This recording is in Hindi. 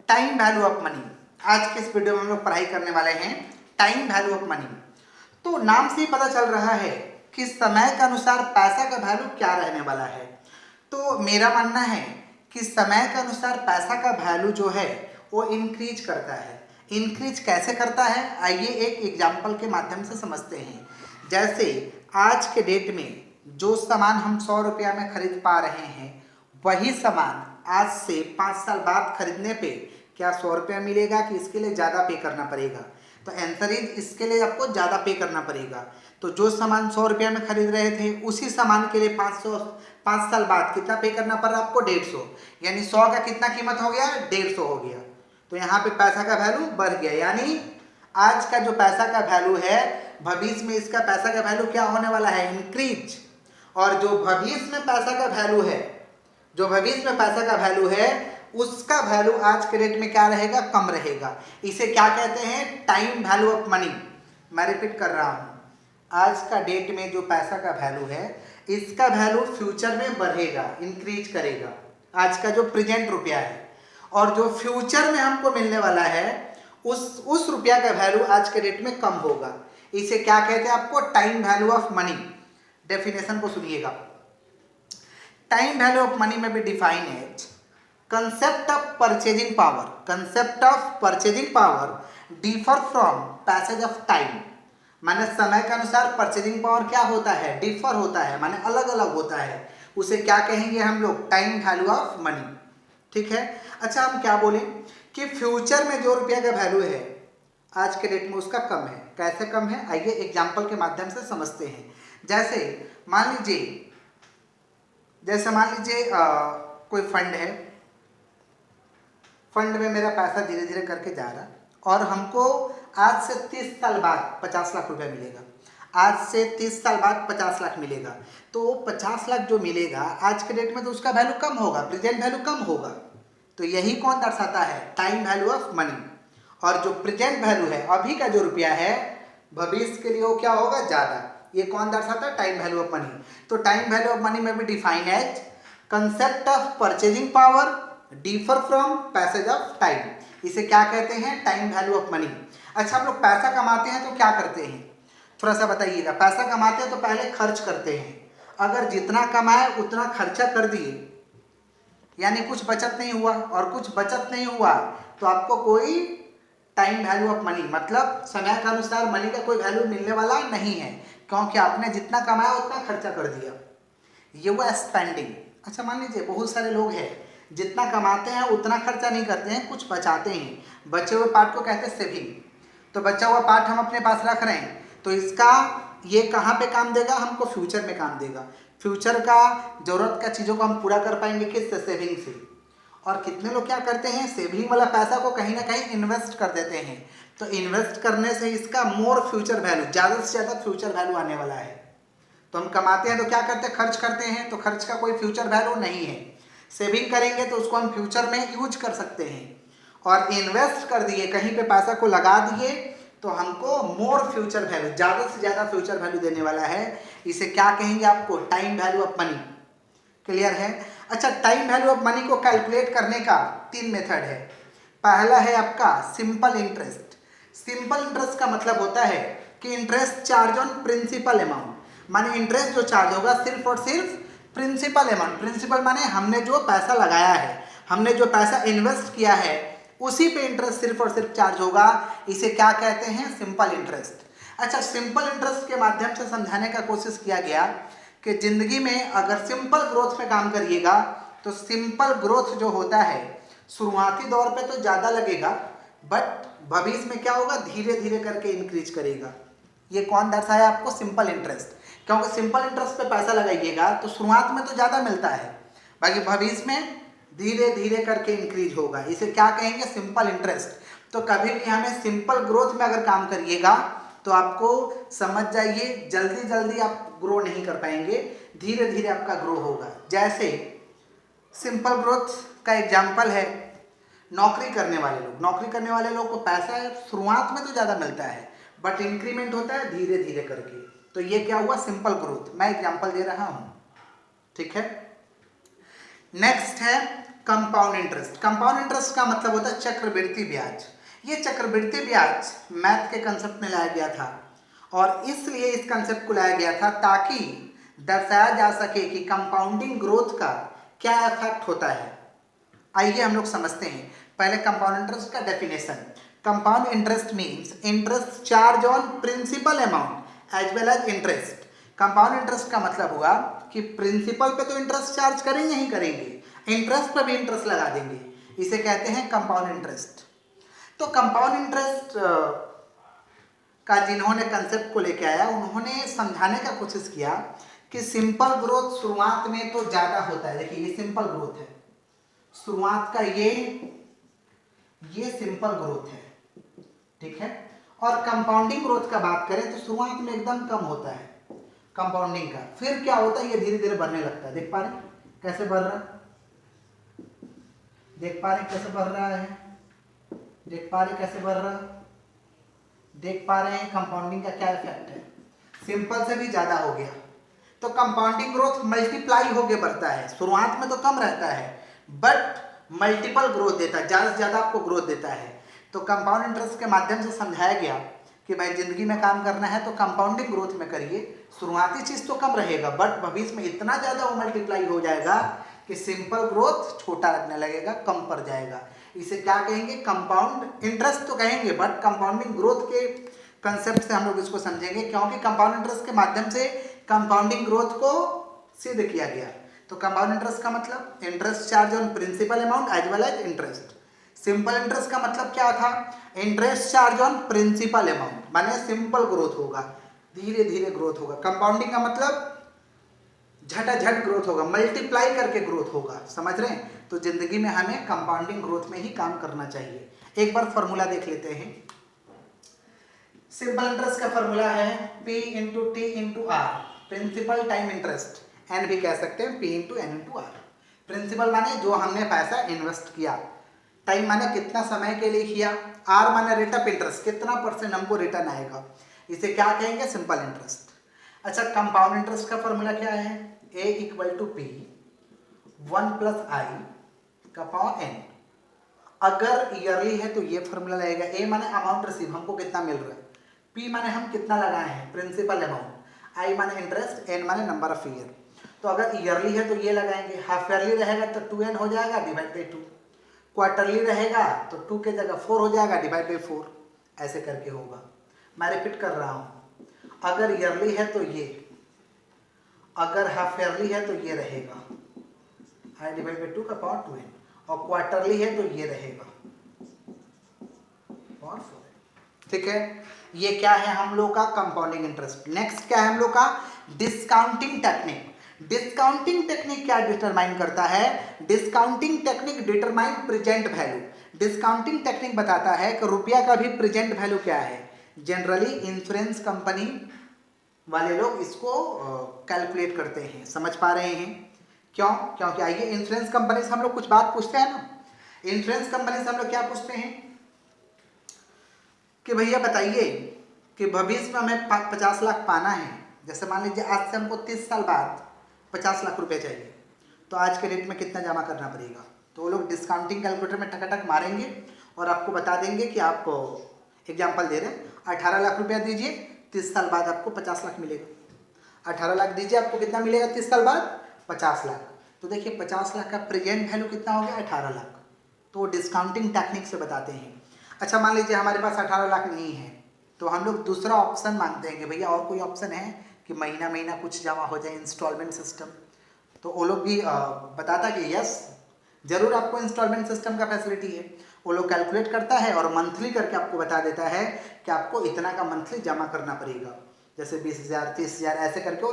Time value of money. आज के इस वीडियो में हम लोग पढ़ाई करने वाले हैं टाइम वैल्यू ऑफ मनी। तो नाम से ही पता चल रहा है कि समय के अनुसार पैसा का वैल्यू क्या रहने वाला है। तो मेरा मानना है कि समय के अनुसार पैसा का वैल्यू जो है वो इंक्रीज करता है। इंक्रीज कैसे करता है, आइए एक एग्जाम्पल के माध्यम से समझते हैं। जैसे आज के डेट में जो सामान हम 100 रुपया में खरीद पा रहे हैं, वही सामान आज से 5 साल बाद खरीदने पे क्या 100 रुपया मिलेगा कि इसके लिए ज़्यादा पे करना पड़ेगा? तो आंसर इज इसके लिए आपको ज़्यादा पे करना पड़ेगा। तो जो सामान 100 रुपया में खरीद रहे थे, उसी सामान के लिए 5 साल बाद कितना पे करना पड़ रहा है आपको? 150। यानी 100 का कितना कीमत हो गया? 150 हो गया। तो यहाँ पे पैसा का वैल्यू बढ़ गया। यानी आज का जो पैसा का वैल्यू है, भविष्य में इसका पैसा का वैल्यू क्या होने वाला है? इंक्रीज। और जो भविष्य में पैसा का वैल्यू है, जो भविष्य में पैसा का वैल्यू है, उसका वैल्यू आज के रेट में क्या रहेगा? कम रहेगा। इसे क्या कहते हैं? Time value of money. मैं रिपीट कर रहा हूँ, आज का डेट में जो पैसा का वैल्यू है, इसका वैल्यू फ्यूचर में बढ़ेगा, इंक्रीज करेगा। आज का जो प्रेजेंट रुपया है, और जो फ्यूचर में हमको मिलने वाला है, उस रुपया का वैल्यू आज के डेट में कम होगा। इसे क्या कहते हैं? आपको time value of money. Definition को सुनिएगा। टाइम वैल्यू ऑफ मनी में भी define as concept of purchasing power. Concept of purchasing power differ from passage of time. माने समय के अनुसार परचेजिंग पावर क्या होता है? डिफर होता है, माने अलग अलग होता है। उसे क्या कहेंगे हम लोग? Time value of money. ठीक है। अच्छा, हम क्या बोलें कि फ्यूचर में जो रुपया का वैल्यू है, आज के डेट में उसका कम है। कैसे कम है? आइए एग्जाम्पल के माध्यम से समझते हैं। जैसे मान लीजिए कोई फंड है, फंड में मेरा पैसा धीरे धीरे करके जा रहा, और हमको आज से 30 साल बाद 50 लाख रुपया मिलेगा। आज से 30 साल बाद 50 लाख मिलेगा। तो 50 लाख जो मिलेगा आज के डेट में, तो उसका वैल्यू कम होगा, प्रेजेंट वैल्यू कम होगा। तो यही कौन दर्शाता है? Time value of money. और जो प्रेजेंट वैल्यू है, अभी का जो रुपया है, भविष्य के लिए वो क्या होगा? ज़्यादा। ये कौन दर्शाता है? Time value of money. तो टाइम वैल्यू ऑफ मनी में भी define as concept of purchasing power differ from passage of time. इसे क्या कहते हैं? Time value of money. अच्छा, हम लोग पैसा कमाते हैं तो क्या करते हैं? थोड़ा सा बताइएगा। पैसा कमाते हैं तो पहले खर्च करते हैं। अगर जितना कमाए उतना खर्चा कर दिए, यानी कुछ बचत नहीं हुआ, और कुछ बचत नहीं हुआ तो आपको कोई टाइम वैल्यू ऑफ मनी, मतलब समय के अनुसार मनी का कोई वैल्यू मिलने वाला नहीं है, क्योंकि आपने जितना कमाया उतना खर्चा कर दिया। ये हुआ स्पेंडिंग। अच्छा, मान लीजिए बहुत सारे लोग हैं, जितना कमाते हैं उतना खर्चा नहीं करते हैं, कुछ बचाते हैं। बचे हुए पार्ट को कहते हैं सेविंग। तो बचा हुआ पार्ट हम अपने पास रख रहे हैं, तो इसका ये कहाँ पे काम देगा? हमको फ्यूचर में काम देगा। फ्यूचर का जरूरत का चीज़ों को हम पूरा कर पाएंगे किससे? सेविंग से। और कितने लोग क्या करते हैं? सेविंग वाला पैसा को कहीं ना कहीं इन्वेस्ट कर देते हैं। तो इन्वेस्ट करने से इसका मोर फ्यूचर वैल्यू, ज़्यादा से ज़्यादा फ्यूचर वैल्यू आने वाला है। तो हम कमाते हैं तो क्या करते हैं? खर्च करते हैं, तो खर्च का कोई फ्यूचर वैल्यू नहीं है। सेविंग करेंगे तो उसको हम फ्यूचर में यूज कर सकते हैं। और इन्वेस्ट कर दिए, कहीं पे पैसा को लगा दिए, तो हमको मोर फ्यूचर वैल्यू, ज़्यादा से ज़्यादा फ्यूचर वैल्यू देने वाला है। इसे क्या कहेंगे? आपको time value of money. Clear है? अच्छा, टाइम वैल्यू ऑफ मनी को कैलकुलेट करने का 3 मेथड है। पहला है आपका सिंपल इंटरेस्ट। सिंपल इंटरेस्ट का मतलब होता है कि interest charge on principal amount. माने इंटरेस्ट जो चार्ज होगा सिर्फ और सिर्फ प्रिंसिपल अमाउंट। प्रिंसिपल माने हमने जो पैसा लगाया है, हमने जो पैसा इन्वेस्ट किया है, उसी पे इंटरेस्ट सिर्फ और सिर्फ चार्ज होगा। इसे क्या कहते हैं? Simple interest. अच्छा, सिंपल इंटरेस्ट के माध्यम से समझाने का कोशिश किया गया कि जिंदगी में अगर सिंपल ग्रोथ में काम करिएगा, तो सिंपल ग्रोथ जो होता है शुरुआती दौर पे तो ज़्यादा लगेगा, बट भविष्य में क्या होगा? धीरे धीरे करके इंक्रीज करेगा। ये कौन दर्शाया आपको? Simple interest. क्योंकि सिंपल इंटरेस्ट पे पैसा लगाइएगा तो शुरुआत में तो ज़्यादा मिलता है, बाकी भविष्य में धीरे धीरे करके इंक्रीज होगा। इसे क्या कहेंगे? Simple interest. तो कभी भी हमें सिंपल ग्रोथ में अगर काम करिएगा तो आपको समझ जाइए, जल्दी जल्दी आप ग्रो नहीं कर पाएंगे, धीरे धीरे आपका ग्रो होगा। जैसे सिंपल ग्रोथ का एग्जाम्पल है नौकरी करने वाले लोग। नौकरी करने वाले लोग को पैसा शुरुआत में तो ज़्यादा मिलता है, बट इंक्रीमेंट होता है धीरे धीरे करके। तो ये क्या हुआ? Simple growth. मैं एग्जाम्पल दे रहा हूँ, ठीक है। नेक्स्ट है कंपाउंड इंटरेस्ट। कंपाउंड इंटरेस्ट का मतलब होता है चक्रवृद्धि ब्याज। ये चक्रवृद्धि ब्याज मैथ के कंसेप्ट में लाया गया था और इसलिए इस कंसेप्ट को लाया गया था ताकि दर्शाया जा सके कि कंपाउंडिंग ग्रोथ का क्या इफेक्ट होता है। आइए हम लोग समझते हैं पहले कंपाउंड इंटरेस्ट का definition. Compound interest means interest charge on principal amount as well as interest. Compound interest का मतलब हुआ कि प्रिंसिपल पे तो इंटरेस्ट चार्ज करेंगे ही करेंगे, इंटरेस्ट पे भी इंटरेस्ट लगा देंगे, इसे कहते हैं कंपाउंड इंटरेस्ट। तो कंपाउंड इंटरेस्ट का जिन्होंने कंसेप्ट को लेके आया उन्होंने समझाने का कोशिश किया कि सिंपल ग्रोथ शुरुआत में तो ज़्यादा होता है। देखिए ये सिंपल ग्रोथ है, शुरुआत का ये सिंपल ग्रोथ है, ठीक है। और कंपाउंडिंग ग्रोथ का बात करें तो शुरुआत में एकदम कम होता है कंपाउंडिंग का, फिर क्या होता है ये धीरे धीरे बढ़ने लगता है। देख पा रहे कैसे बढ़ रहा है, देख पा रहे कैसे बढ़ रहा है, देख पा रहे कैसे बढ़ रहा है, देख पा रहे हैं कंपाउंडिंग का क्या इफेक्ट है। सिंपल से भी ज़्यादा हो गया तो कंपाउंडिंग ग्रोथ मल्टीप्लाई होके बढ़ता है। शुरुआत में तो कम रहता है बट मल्टीपल ग्रोथ देता है, ज़्यादा से ज़्यादा आपको ग्रोथ देता है। तो कंपाउंड इंटरेस्ट के माध्यम से समझाया गया कि भाई ज़िंदगी में काम करना है तो कंपाउंडिंग ग्रोथ में करिए। शुरुआती चीज़ तो कम रहेगा बट भविष्य में इतना ज़्यादा वो मल्टीप्लाई हो जाएगा कि सिंपल ग्रोथ छोटा लगने लगेगा, कम पड़ जाएगा। इसे क्या कहेंगे, कंपाउंड इंटरेस्ट तो कहेंगे बट कंपाउंडिंग ग्रोथ के कंसेप्ट से हम लोग इसको समझेंगे क्योंकि कंपाउंड इंटरेस्ट के माध्यम से कंपाउंडिंग ग्रोथ को सिद्ध किया गया। तो कंपाउंड इंटरेस्ट का मतलब interest charge on principal amount as well as interest. Simple interest का मतलब क्या था, interest charge on principal amount, माने सिंपल ग्रोथ होगा, धीरे धीरे ग्रोथ होगा। कंपाउंडिंग का मतलब झटाझट ग्रोथ होगा, मल्टीप्लाई करके ग्रोथ होगा, समझ रहे हैं। तो जिंदगी में हमें कंपाउंडिंग ग्रोथ में ही काम करना चाहिए। एक बार फॉर्मूला देख लेते हैं। सिंपल इंटरेस्ट का फॉर्मूला है P into T into R, principal time interest, N भी कह सकते हैं P into N into R. Principal माने जो हमने पैसा इन्वेस्ट किया, टाइम माने कितना समय के लिए किया, आर माने रेट ऑफ इंटरेस्ट, कितना परसेंट हमको रिटर्न आएगा, इसे क्या कहेंगे, सिंपल इंटरेस्ट। अच्छा कंपाउंड इंटरेस्ट का फॉर्मूला क्या है, A equal to P 1 plus I का पावर एन। अगर ईयरली है तो ये फॉर्मूला लगेगा, ए माने अमाउंट रिसीव, हमको कितना मिल रहा है, पी माने हम कितना लगाए हैं प्रिंसिपल अमाउंट, आई माने इंटरेस्ट, एन माने नंबर ऑफ ईयर। तो अगर ईयरली है तो ये लगाएंगे, हाफ ईयरली रहेगा तो 2n हो जाएगा डिवाइड बाई 2, क्वार्टरली रहेगा तो 2 के जगह 4 हो जाएगा डिवाइड बाई 4, ऐसे करके होगा। मैं रिपीट कर रहा हूँ, अगर ईयरली है तो ये, अगर हाफ ईयरली है तो ये रहेगा आई डिवाइड बाई 2 का पावर 2n, और क्वार्टरली है तो ये रहेगा पावर 4। ठीक है, ये क्या है हम लोग का कंपाउंडिंग इंटरेस्ट। नेक्स्ट क्या है हम लोग का, डिस्काउंटिंग टेक्निक। डिस्काउंटिंग टेक्निक क्या डिटरमाइन करता है, discounting technique determine present value. Discounting technique बताता है कि रुपया का भी प्रेजेंट वैल्यू क्या है। जनरली इंश्योरेंस कंपनी वाले लोग इसको कैलकुलेट करते हैं, समझ पा रहे हैं क्यों, क्योंकि आइए इंश्योरेंस कंपनी से हम लोग कुछ बात पूछते हैं ना। इंश्योरेंस कंपनी से हम लोग क्या पूछते हैं कि भैया बताइए कि भविष्य में हमें 50 लाख पाना है, जैसे मान लीजिए आज से हमको 30 साल बाद 50 लाख रुपए चाहिए, तो आज के रेट में कितना जमा करना पड़ेगा। तो वो लोग डिस्काउंटिंग कैलकुलेटर में टकाटक मारेंगे और आपको बता देंगे कि आप एग्जाम्पल दे रहे हैं 18 लाख रुपया दीजिए, 30 साल बाद आपको 50 लाख मिलेगा। 18 लाख दीजिए, आपको कितना मिलेगा 30 साल बाद, 50 लाख। तो देखिए 50 लाख का प्रेजेंट वैल्यू कितना हो गया, 18 लाख। तो वो डिस्काउंटिंग टेक्निक से बताते हैं। अच्छा मान लीजिए हमारे पास 18 लाख नहीं है, तो हम लोग दूसरा ऑप्शन मांगते हैं कि भैया और कोई ऑप्शन है कि महीना महीना कुछ जमा हो जाए, इंस्टॉलमेंट सिस्टम। तो वो लोग भी बताता कि यस जरूर आपको इंस्टॉलमेंट सिस्टम का फैसिलिटी है। वो लोग कैलकुलेट करता है और मंथली करके आपको बता देता है कि आपको इतना का मंथली जमा करना पड़ेगा, जैसे 20,000 30,000 ऐसे करके वो